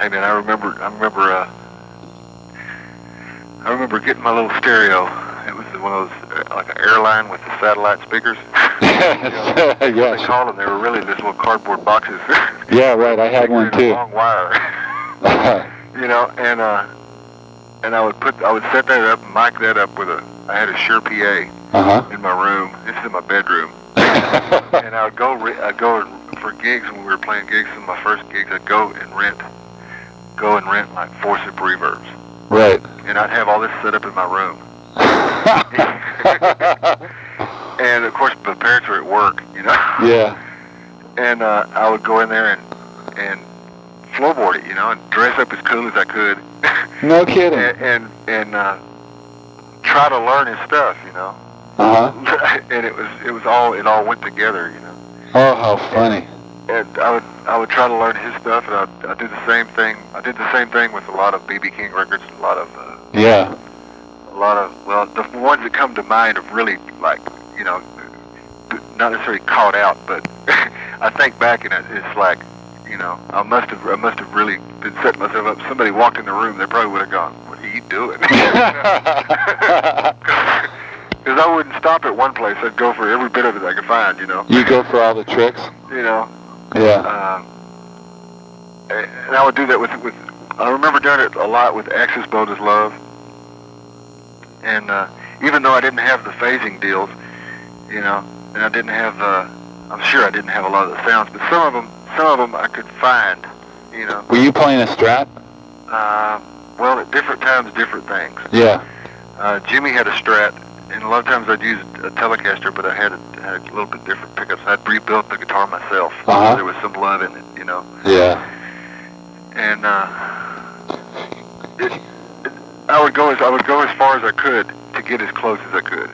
Hey man, I remember getting my little stereo. It was one of those like an airline with the satellite speakers. Yes. They called them. They were really these little cardboard boxes. Yeah, right. I had one too. A long wire. And I would set that up, mic that up with I had a Shure PA in my room. This is in my bedroom. And I would go for gigs when we were playing gigs. Some of my first gigs, I'd go and rent like 4 super reverbs. Right. And I'd have all this set up in my room. And of course, my parents were at work, Yeah. And I would go in there and floorboard it, and dress up as cool as I could. No kidding. And try to learn his stuff, And it all went together, Oh, how funny. And I would try to learn his stuff, and I did the same thing. I did the same thing with a lot of B.B. King records, a lot of the ones that come to mind of really like, not necessarily caught out, but I think back and it's like, I must have really been setting myself up. Somebody walked in the room, they probably would have gone, "What are you doing?" Because I wouldn't stop at one place. I'd go for every bit of it I could find, You go for all the tricks? Yeah. And I would do that with. I remember doing it a lot with Axis Bold as Love. And even though I didn't have the phasing deals, and I didn't have I'm sure I didn't have a lot of the sounds, but some of them I could find, Were you playing a Strat? Well, at different times, different things. Yeah. Jimmy had a Strat, and a lot of times I'd use a Telecaster, but I had a little bit different pickups. I'd rebuilt the guitar myself. So there was some love in it, Yeah. And I would go as far as I could to get as close as I could.